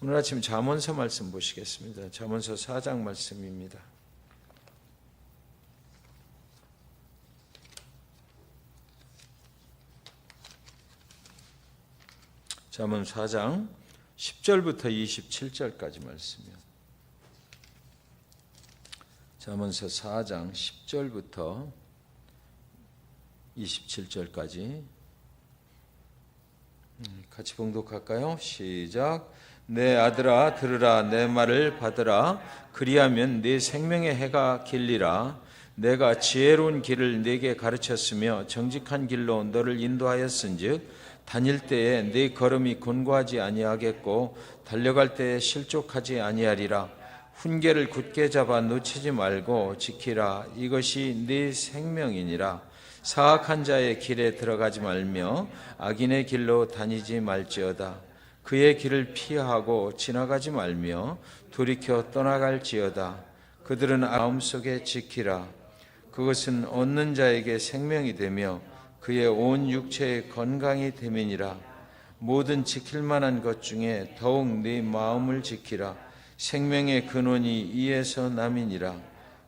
오늘 아침 잠언서 말씀 보시겠습니다. 잠언서 4장 말씀입니다. 잠언 4장 10절부터 27절까지 말씀이요. 잠언서 4장 10절부터 27절까지 같이 봉독할까요? 시작. 내 아들아 들으라, 내 말을 받으라. 그리하면 네 생명의 해가 길리라. 내가 지혜로운 길을 네게 가르쳤으며 정직한 길로 너를 인도하였은즉 다닐 때에 네 걸음이 곤고하지 아니하겠고 달려갈 때에 실족하지 아니하리라. 훈계를 굳게 잡아 놓치지 말고 지키라. 이것이 네 생명이니라. 사악한 자의 길에 들어가지 말며 악인의 길로 다니지 말지어다. 그의 길을 피하고 지나가지 말며 돌이켜 떠나갈지어다. 그들은 마음속에 지키라. 그것은 얻는 자에게 생명이 되며 그의 온 육체의 건강이 됨이니라. 모든 지킬 만한 것 중에 더욱 네 마음을 지키라. 생명의 근원이 이에서 남이니라.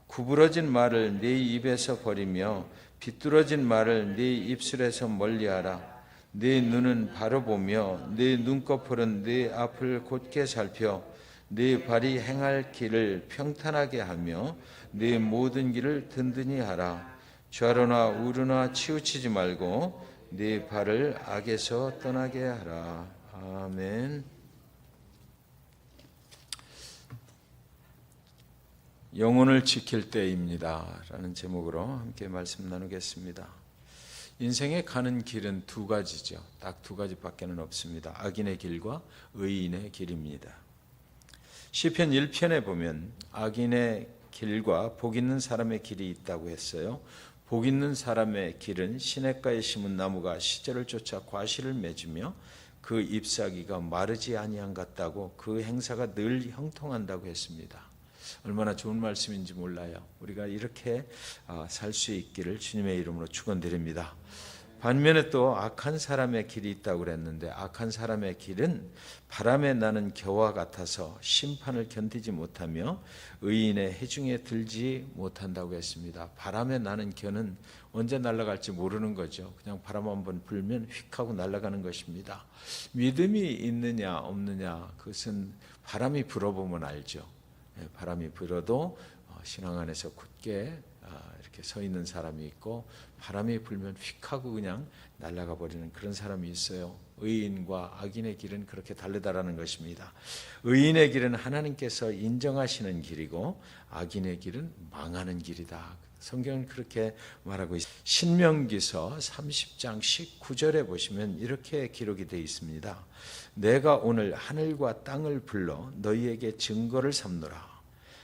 구부러진 말을 네 입에서 버리며 비뚤어진 말을 네 입술에서 멀리하라. 네 눈은 바로 보며 네 눈꺼풀은 네 앞을 곧게 살펴 네 발이 행할 길을 평탄하게 하며 네 모든 길을 든든히 하라. 좌로나 우로나 치우치지 말고 네 발을 악에서 떠나게 하라. 아멘. 영혼을 지킬 때입니다 라는 제목으로 함께 말씀 나누겠습니다. 인생에 가는 길은 두 가지죠. 딱 두 가지밖에는 없습니다. 악인의 길과 의인의 길입니다. 시편 1편에 보면 악인의 길과 복 있는 사람의 길이 있다고 했어요. 복 있는 사람의 길은 시냇가에 심은 나무가 시절을 쫓아 과실을 맺으며 그 잎사귀가 마르지 아니한 같다고 그 행사가 늘 형통한다고 했습니다. 얼마나 좋은 말씀인지 몰라요. 우리가 이렇게 살 수 있기를 주님의 이름으로 축원드립니다. 반면에 또 악한 사람의 길이 있다고 그랬는데 악한 사람의 길은 바람에 나는 겨와 같아서 심판을 견디지 못하며 의인의 해중에 들지 못한다고 했습니다. 바람에 나는 겨는 언제 날아갈지 모르는 거죠. 그냥 바람 한번 불면 휙 하고 날아가는 것입니다. 믿음이 있느냐 없느냐 그것은 바람이 불어보면 알죠. 바람이 불어도 신앙 안에서 굳게 이렇게 서 있는 사람이 있고 바람이 불면 휙 하고 그냥 날아가 버리는 그런 사람이 있어요. 의인과 악인의 길은 그렇게 다르다라는 것입니다. 의인의 길은 하나님께서 인정하시는 길이고 악인의 길은 망하는 길이다. 성경은 그렇게 말하고 있습니다. 신명기서 30장 19절에 보시면 이렇게 기록이 되어 있습니다. 내가 오늘 하늘과 땅을 불러 너희에게 증거를 삼노라.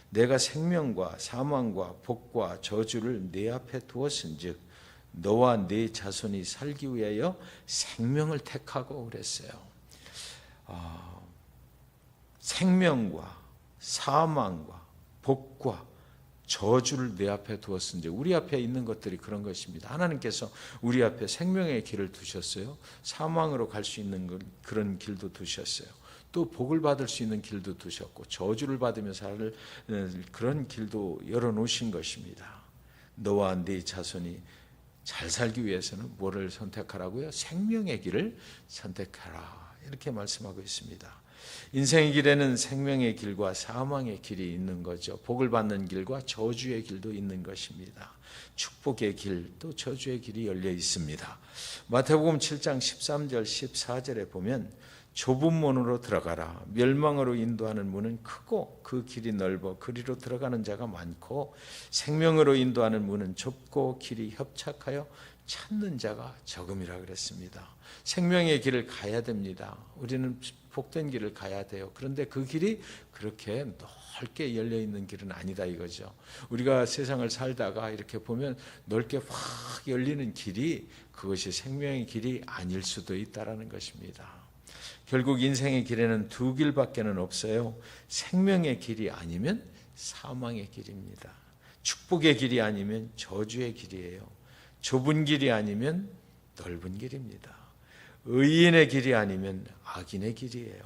내가 생명과 사망과 복과 저주를 네 앞에 두었은즉 너와 네 자손이 살기 위하여 생명을 택하고 그랬어요. 생명과 사망과 복과 저주를 내 앞에 두었은즉 우리 앞에 있는 것들이 그런 것입니다. 하나님께서 우리 앞에 생명의 길을 두셨어요. 사망으로 갈 수 있는 그런 길도 두셨어요. 또 복을 받을 수 있는 길도 두셨고 저주를 받으며 살 그런 길도 열어놓으신 것입니다. 너와 네 자손이 잘 살기 위해서는 뭐를 선택하라고요? 생명의 길을 선택하라. 이렇게 말씀하고 있습니다. 인생의 길에는 생명의 길과 사망의 길이 있는 거죠. 복을 받는 길과 저주의 길도 있는 것입니다. 축복의 길, 또 저주의 길이 열려 있습니다. 마태복음 7장 13절 14절에 보면 좁은 문으로 들어가라. 멸망으로 인도하는 문은 크고 그 길이 넓어 그리로 들어가는 자가 많고 생명으로 인도하는 문은 좁고 길이 협착하여 찾는 자가 적음이라 그랬습니다. 생명의 길을 가야 됩니다. 우리는 복된 길을 가야 돼요. 그런데 그 길이 그렇게 넓게 열려 있는 길은 아니다 이거죠. 우리가 세상을 살다가 이렇게 보면 넓게 확 열리는 길이 그것이 생명의 길이 아닐 수도 있다라는 것입니다. 결국 인생의 길에는 두 길밖에는 없어요. 생명의 길이 아니면 사망의 길입니다. 축복의 길이 아니면 저주의 길이에요. 좁은 길이 아니면 넓은 길입니다. 의인의 길이 아니면 악인의 길이에요.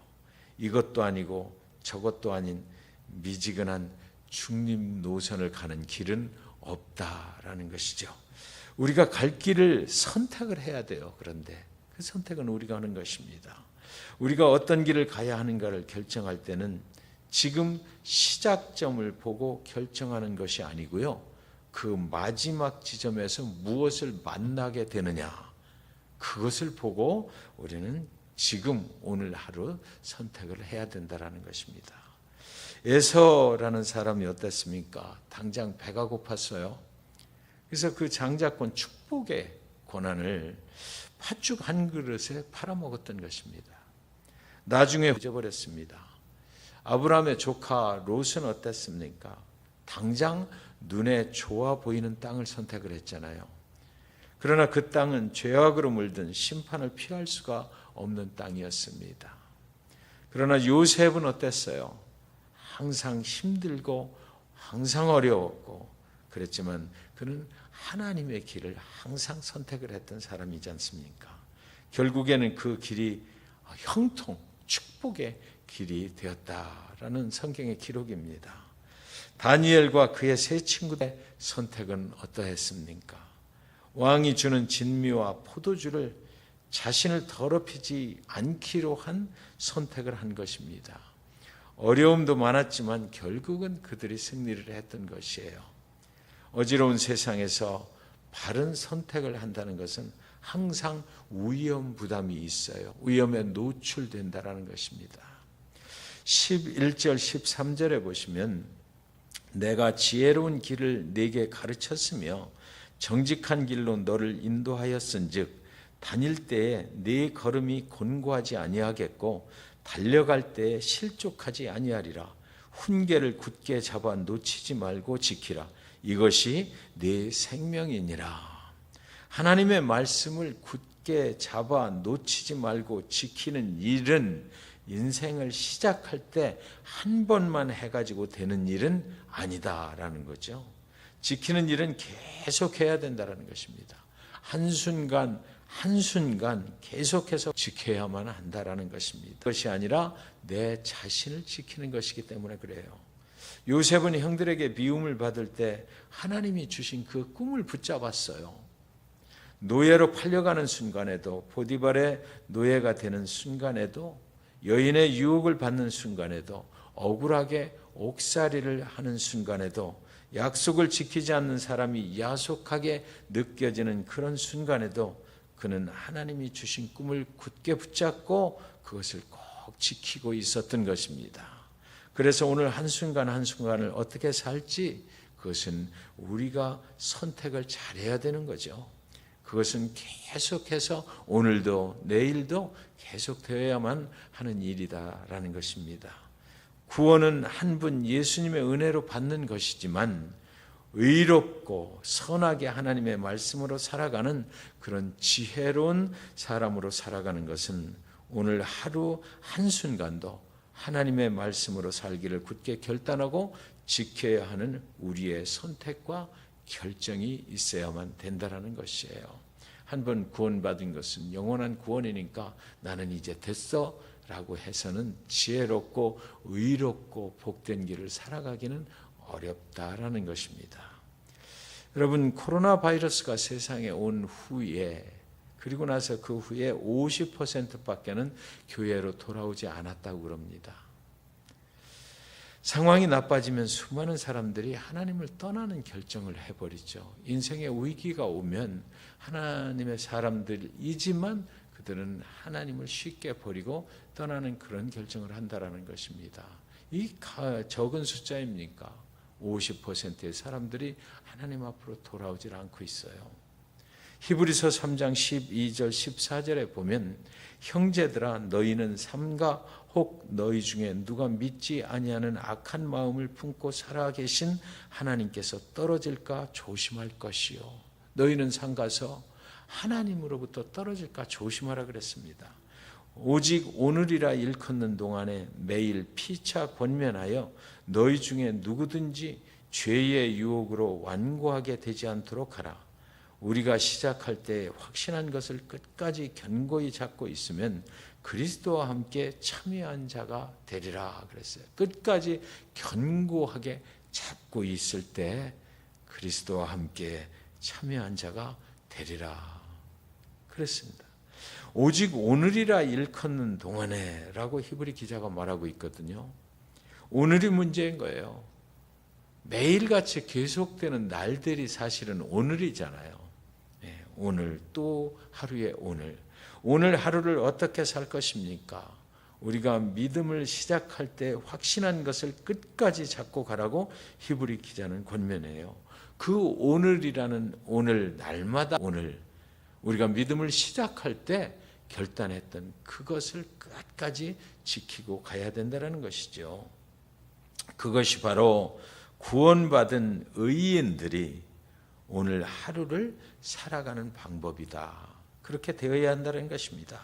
이것도 아니고 저것도 아닌 미지근한 중립 노선을 가는 길은 없다라는 것이죠. 우리가 갈 길을 선택을 해야 돼요. 그런데 그 선택은 우리가 하는 것입니다. 우리가 어떤 길을 가야 하는가를 결정할 때는 지금 시작점을 보고 결정하는 것이 아니고요. 그 마지막 지점에서 무엇을 만나게 되느냐, 그것을 보고 우리는 지금 오늘 하루 선택을 해야 된다는 것입니다. 에서라는 사람이 어땠습니까? 당장 배가 고팠어요. 그래서 그 장자권 축복의 고난을 팥죽 한 그릇에 팔아먹었던 것입니다. 나중에 잊어버렸습니다. 아브라함의 조카 롯은 어땠습니까? 당장 눈에 좋아 보이는 땅을 선택을 했잖아요. 그러나 그 땅은 죄악으로 물든 심판을 피할 수가 없는 땅이었습니다. 그러나 요셉은 어땠어요? 항상 힘들고 항상 어려웠고 그랬지만 그는 하나님의 길을 항상 선택을 했던 사람이지 않습니까? 결국에는 그 길이 형통, 축복의 길이 되었다라는 성경의 기록입니다. 다니엘과 그의 세 친구들의 선택은 어떠했습니까? 왕이 주는 진미와 포도주를 자신을 더럽히지 않기로 한 선택을 한 것입니다. 어려움도 많았지만 결국은 그들이 승리를 했던 것이에요. 어지러운 세상에서 바른 선택을 한다는 것은 항상 위험 부담이 있어요. 위험에 노출된다는 것입니다. 11절 13절에 보시면 내가 지혜로운 길을 네게 가르쳤으며 정직한 길로 너를 인도하였은즉 다닐 때에 네 걸음이 곤고하지 아니하겠고 달려갈 때에 실족하지 아니하리라. 훈계를 굳게 잡아 놓치지 말고 지키라. 이것이 네 생명이니라. 하나님의 말씀을 굳게 잡아 놓치지 말고 지키는 일은 인생을 시작할 때 한 번만 해가지고 되는 일은 아니다라는 거죠. 지키는 일은 계속 해야 된다는 것입니다. 한순간 한순간 계속해서 지켜야만 한다라는 것입니다. 그것이 아니라 내 자신을 지키는 것이기 때문에 그래요. 요셉은 형들에게 미움을 받을 때 하나님이 주신 그 꿈을 붙잡았어요. 노예로 팔려가는 순간에도, 보디발의 노예가 되는 순간에도, 여인의 유혹을 받는 순간에도, 억울하게 옥살이를 하는 순간에도, 약속을 지키지 않는 사람이 야속하게 느껴지는 그런 순간에도 그는 하나님이 주신 꿈을 굳게 붙잡고 그것을 꼭 지키고 있었던 것입니다. 그래서 오늘 한순간 한순간을 어떻게 살지, 그것은 우리가 선택을 잘해야 되는 거죠. 그것은 계속해서 오늘도 내일도 계속되어야만 하는 일이다라는 것입니다. 구원은 한 분 예수님의 은혜로 받는 것이지만 의롭고 선하게 하나님의 말씀으로 살아가는 그런 지혜로운 사람으로 살아가는 것은 오늘 하루 한순간도 하나님의 말씀으로 살기를 굳게 결단하고 지켜야 하는 우리의 선택과 결정이 있어야만 된다는 것이에요. 한번 구원받은 것은 영원한 구원이니까 나는 이제 됐어 라고 해서는 지혜롭고 의롭고 복된 길을 살아가기는 어렵다라는 것입니다. 여러분, 코로나 바이러스가 세상에 온 후에, 그리고 나서 그 후에 50%밖에는 교회로 돌아오지 않았다고 그럽니다. 상황이 나빠지면 수많은 사람들이 하나님을 떠나는 결정을 해버리죠. 인생의 위기가 오면 하나님의 사람들이지만 그들은 하나님을 쉽게 버리고 떠나는 그런 결정을 한다라는 것입니다. 이 적은 숫자입니까? 50%의 사람들이 하나님 앞으로 돌아오질 않고 있어요. 히브리서 3장 12절 14절에 보면 형제들아 너희는 삼가 혹 너희 중에 누가 믿지 아니하는 악한 마음을 품고 살아계신 하나님께서 떨어질까 조심할 것이요. 너희는 삼가서 하나님으로부터 떨어질까 조심하라 그랬습니다. 오직 오늘이라 일컫는 동안에 매일 피차 권면하여 너희 중에 누구든지 죄의 유혹으로 완고하게 되지 않도록 하라. 우리가 시작할 때 확신한 것을 끝까지 견고히 잡고 있으면 그리스도와 함께 참여한 자가 되리라 그랬어요. 끝까지 견고하게 잡고 있을 때 그리스도와 함께 참여한 자가 되리라 그랬습니다. 오직 오늘이라 일컫는 동안에 라고 히브리 기자가 말하고 있거든요. 오늘이 문제인 거예요. 매일같이 계속되는 날들이 사실은 오늘이잖아요. 오늘 또 하루의 오늘 하루를 어떻게 살 것입니까? 우리가 믿음을 시작할 때 확신한 것을 끝까지 잡고 가라고 히브리 기자는 권면해요. 그 오늘이라는 오늘, 날마다 오늘, 우리가 믿음을 시작할 때 결단했던 그것을 끝까지 지키고 가야 된다는 것이죠. 그것이 바로 구원받은 의인들이 오늘 하루를 살아가는 방법이다. 그렇게 되어야 한다는 것입니다.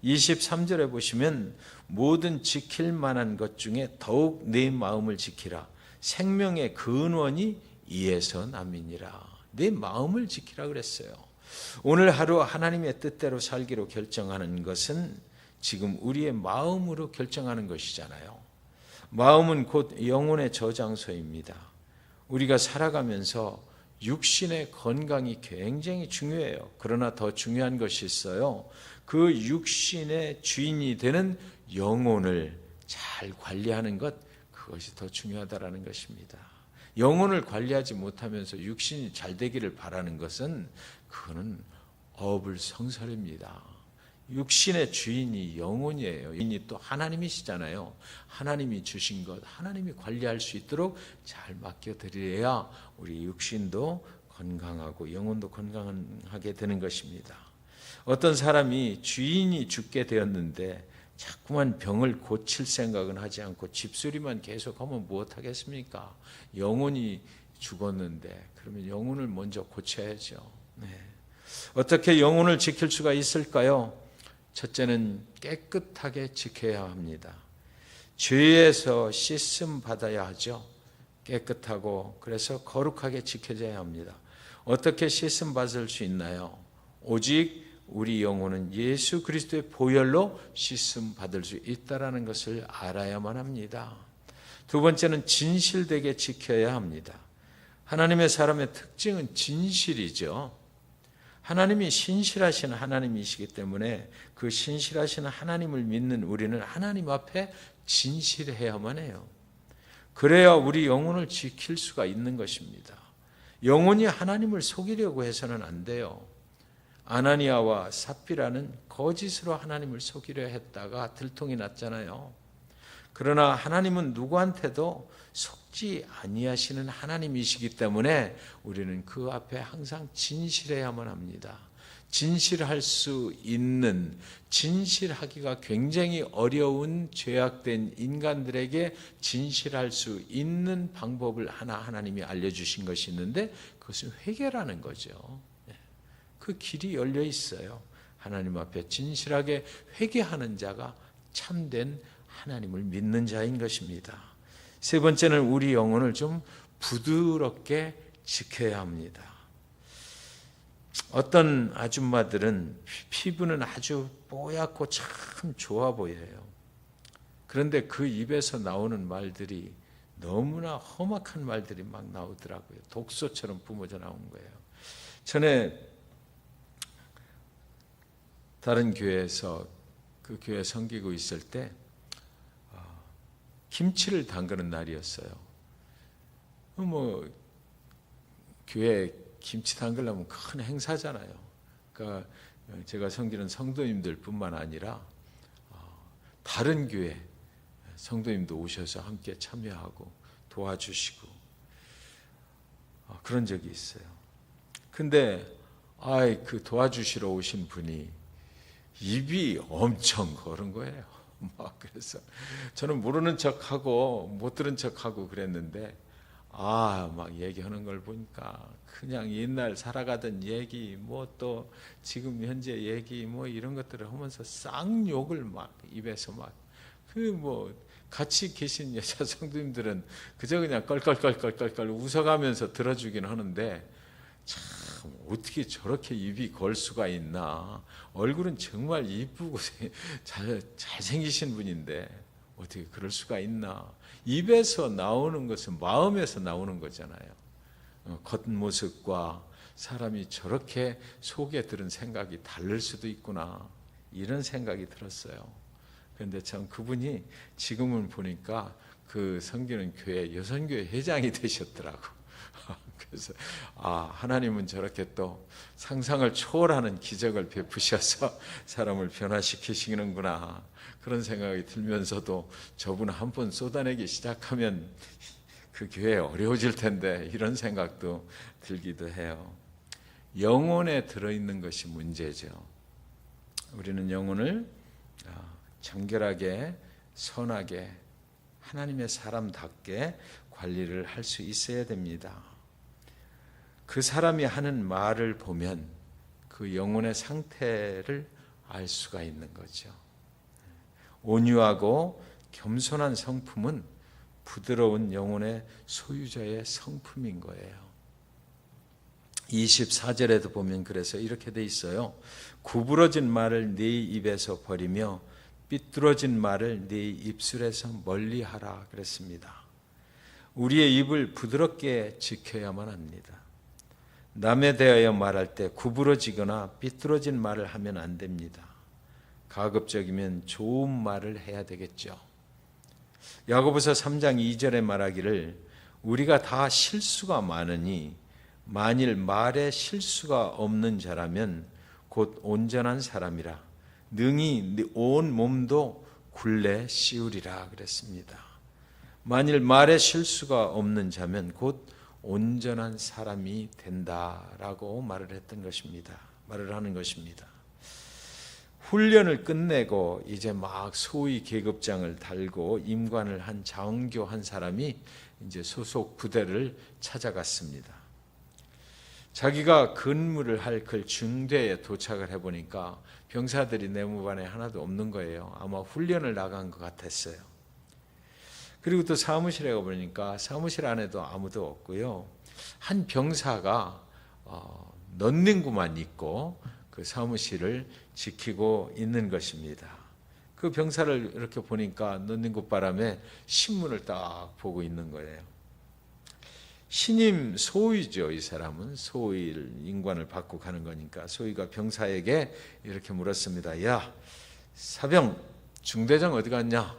23절에 보시면 모든 지킬 만한 것 중에 더욱 내 마음을 지키라. 생명의 근원이 이에서 남이니라. 내 마음을 지키라 그랬어요. 오늘 하루 하나님의 뜻대로 살기로 결정하는 것은 지금 우리의 마음으로 결정하는 것이잖아요. 마음은 곧 영혼의 저장소입니다. 우리가 살아가면서 육신의 건강이 굉장히 중요해요. 그러나 더 중요한 것이 있어요. 그 육신의 주인이 되는 영혼을 잘 관리하는 것, 그것이 더 중요하다는 것입니다. 영혼을 관리하지 못하면서 육신이 잘 되기를 바라는 것은 그거는 어불성설입니다. 육신의 주인이 영혼이에요. 주인이 또 하나님이시잖아요. 하나님이 주신 것, 하나님이 관리할 수 있도록 잘 맡겨드려야 우리 육신도 건강하고 영혼도 건강하게 되는 것입니다. 어떤 사람이 주인이 죽게 되었는데 자꾸만 병을 고칠 생각은 하지 않고 집수리만 계속하면 무엇하겠습니까? 영혼이 죽었는데 그러면 영혼을 먼저 고쳐야죠. 어떻게 영혼을 지킬 수가 있을까요? 첫째는 깨끗하게 지켜야 합니다. 죄에서 씻음 받아야 하죠. 깨끗하고 그래서 거룩하게 지켜져야 합니다. 어떻게 씻음 받을 수 있나요? 오직 우리 영혼은 예수 그리스도의 보혈로 씻음 받을 수 있다는 것을 알아야만 합니다. 두 번째는 진실되게 지켜야 합니다. 하나님의 사람의 특징은 진실이죠. 하나님이 신실하신 하나님이시기 때문에 그 신실하신 하나님을 믿는 우리는 하나님 앞에 진실해야만 해요. 그래야 우리 영혼을 지킬 수가 있는 것입니다. 영혼이 하나님을 속이려고 해서는 안 돼요. 아나니아와 삽비라는 거짓으로 하나님을 속이려 했다가 들통이 났잖아요. 그러나 하나님은 누구한테도 속지 아니하시는 하나님이시기 때문에 우리는 그 앞에 항상 진실해야만 합니다. 진실할 수 있는, 진실하기가 굉장히 어려운 죄악된 인간들에게 진실할 수 있는 방법을 하나님이 알려주신 것이 있는데 그것은 회개라는 거죠. 그 길이 열려 있어요. 하나님 앞에 진실하게 회개하는 자가 참된 하나님을 믿는 자인 것입니다. 세 번째는 우리 영혼을 좀 부드럽게 지켜야 합니다. 어떤 아줌마들은 피부는 아주 뽀얗고 참 좋아 보여요. 그런데 그 입에서 나오는 말들이 너무나 험악한 말들이 막 나오더라고요. 독소처럼 뿜어져 나온 거예요. 전에 다른 교회에서 그 교회 섬기고 있을 때 김치를 담그는 날이었어요. 교회 김치 담그려면 큰 행사잖아요. 그러니까 제가 섬기는 성도님들뿐만 아니라 다른 교회 성도님도 오셔서 함께 참여하고 도와주시고 그런 적이 있어요. 근데 그 도와주시러 오신 분이 입이 엄청 거른 거예요. 그래서 저는 모르는 척하고 못 들은 척하고 그랬는데 막 얘기하는 걸 보니까 그냥 옛날 살아가던 얘기 또 지금 현재 얘기 이런 것들을 하면서 쌍욕을 막 입에서 같이 계신 여자 성도님들은 그저 그냥 껄껄껄껄껄 웃어가면서 들어주긴 하는데 참 어떻게 저렇게 입이 걸 수가 있나? 얼굴은 정말 이쁘고 잘생기신 분인데 어떻게 그럴 수가 있나? 입에서 나오는 것은 마음에서 나오는 거잖아요. 겉모습과 사람이 저렇게 속에 들은 생각이 다를 수도 있구나, 이런 생각이 들었어요. 그런데 참 그분이 지금은 보니까 그 섬기는 교회 여선교회 회장이 되셨더라고. 그래서 하나님은 저렇게 또 상상을 초월하는 기적을 베푸셔서 사람을 변화시키시는구나, 그런 생각이 들면서도 저분 한 번 쏟아내기 시작하면 그 교회 어려워질 텐데, 이런 생각도 들기도 해요. 영혼에 들어있는 것이 문제죠. 우리는 영혼을 정결하게, 선하게, 하나님의 사람답게 관리를 할 수 있어야 됩니다. 그 사람이 하는 말을 보면 그 영혼의 상태를 알 수가 있는 거죠. 온유하고 겸손한 성품은 부드러운 영혼의 소유자의 성품인 거예요. 24절에도 보면 그래서 이렇게 돼 있어요. 구부러진 말을 네 입에서 버리며 삐뚤어진 말을 네 입술에서 멀리하라 그랬습니다. 우리의 입을 부드럽게 지켜야만 합니다. 남에 대하여 말할 때 구부러지거나 삐뚤어진 말을 하면 안 됩니다. 가급적이면 좋은 말을 해야 되겠죠. 야고보서 3장 2절에 말하기를 우리가 다 실수가 많으니 만일 말에 실수가 없는 자라면 곧 온전한 사람이라 능히 온 몸도 굴레 씌우리라 그랬습니다. 만일 말에 실수가 없는 자면 곧 온전한 사람이 된다라고 말을 하는 것입니다. 훈련을 끝내고 이제 막 소위 계급장을 달고 임관을 한 장교 한 사람이 이제 소속 부대를 찾아갔습니다. 자기가 근무를 할 그 중대에 도착을 해보니까 병사들이 내무반에 하나도 없는 거예요. 아마 훈련을 나간 것 같았어요. 그리고 또 사무실에 가보니까 사무실 안에도 아무도 없고요. 한 병사가 넌닝구만 있고 그 사무실을 지키고 있는 것입니다. 그 병사를 이렇게 보니까 넌닝구 바람에 신문을 딱 보고 있는 거예요. 신임 소위죠. 이 사람은 소위를 인관을 받고 가는 거니까 소위가 병사에게 이렇게 물었습니다. 야, 사병 중대장 어디 갔냐?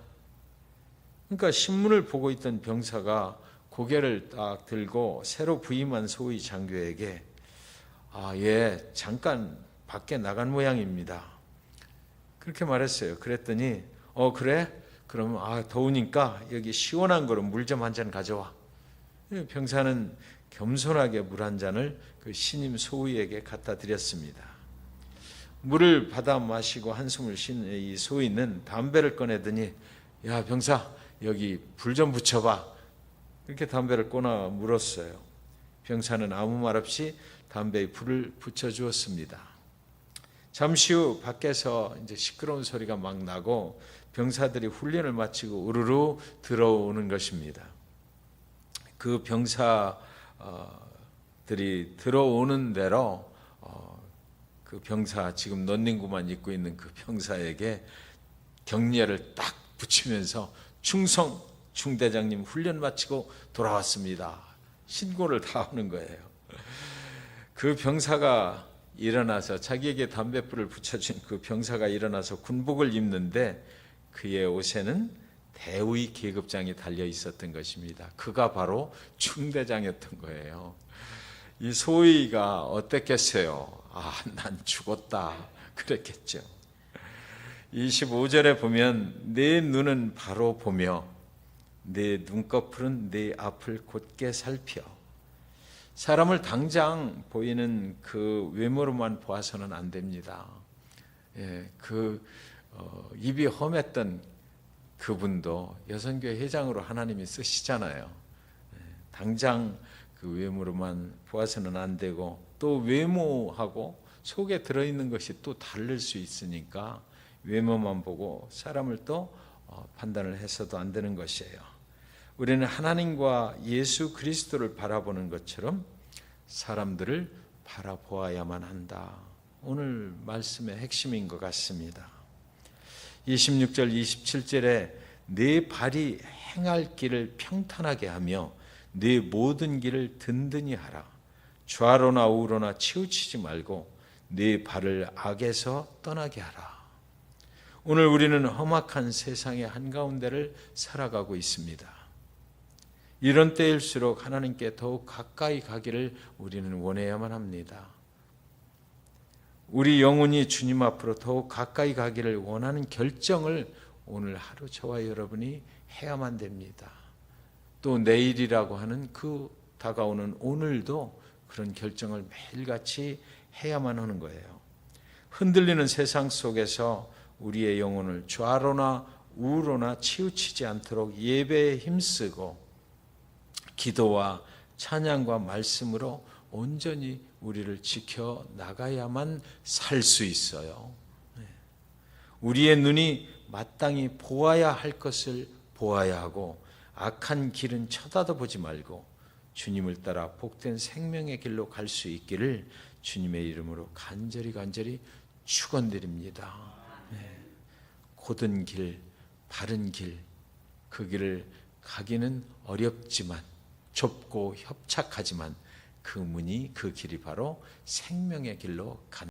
그러니까 신문을 보고 있던 병사가 고개를 딱 들고 새로 부임한 소위 장교에게 예, 잠깐 밖에 나간 모양입니다. 그렇게 말했어요. 그랬더니 그래? 그러면 더우니까 여기 시원한 거로 물 좀 한 잔 가져와. 병사는 겸손하게 물 한 잔을 그 신임 소위에게 갖다 드렸습니다. 물을 받아 마시고 한숨을 쉰 이 소위는 담배를 꺼내더니 야, 병사 여기 불 좀 붙여봐. 그렇게 담배를 꺼내 물었어요. 병사는 아무 말 없이 담배에 불을 붙여주었습니다. 잠시 후 밖에서 이제 시끄러운 소리가 막 나고 병사들이 훈련을 마치고 우르르 들어오는 것입니다. 그 병사들이 들어오는 대로 그 병사, 지금 넌닝구만 입고 있는 그 병사에게 경례를 딱 붙이면서 충성, 중대장님 훈련 마치고 돌아왔습니다. 신고를 다 하는 거예요. 그 병사가 일어나서 자기에게 담뱃불을 붙여준 그 병사가 일어나서 군복을 입는데 그의 옷에는 대위 계급장이 달려 있었던 것입니다. 그가 바로 중대장이었던 거예요. 이 소위가 어땠겠어요? 난 죽었다 그랬겠죠. 25절에 보면 내 눈은 바로 보며 내 눈꺼풀은 내 앞을 곧게 살펴. 사람을 당장 보이는 그 외모로만 보아서는 안 됩니다. 입이 험했던 그분도 여선교회 회장으로 하나님이 쓰시잖아요. 당장 그 외모로만 보아서는 안 되고 또 외모하고 속에 들어있는 것이 또 다를 수 있으니까 외모만 보고 사람을 또 판단을 해서도 안 되는 것이에요. 우리는 하나님과 예수 그리스도를 바라보는 것처럼 사람들을 바라보아야만 한다. 오늘 말씀의 핵심인 것 같습니다. 26절 27절에 내 발이 행할 길을 평탄하게 하며 내 모든 길을 든든히 하라. 좌로나 우로나 치우치지 말고 네 발을 악에서 떠나게 하라. 오늘 우리는 험악한 세상의 한가운데를 살아가고 있습니다. 이런 때일수록 하나님께 더욱 가까이 가기를 우리는 원해야만 합니다. 우리 영혼이 주님 앞으로 더욱 가까이 가기를 원하는 결정을 오늘 하루 저와 여러분이 해야만 됩니다. 또 내일이라고 하는 그 다가오는 오늘도 그런 결정을 매일같이 해야만 하는 거예요. 흔들리는 세상 속에서 우리의 영혼을 좌로나 우로나 치우치지 않도록 예배에 힘쓰고 기도와 찬양과 말씀으로 온전히 우리를 지켜 나가야만 살 수 있어요. 우리의 눈이 마땅히 보아야 할 것을 보아야 하고 악한 길은 쳐다도 보지 말고 주님을 따라 복된 생명의 길로 갈 수 있기를 주님의 이름으로 간절히 축원드립니다. 곧은 길, 바른 길, 그 길을 가기는 어렵지만 좁고 협착하지만 그 문이 그 길이 바로 생명의 길로 가는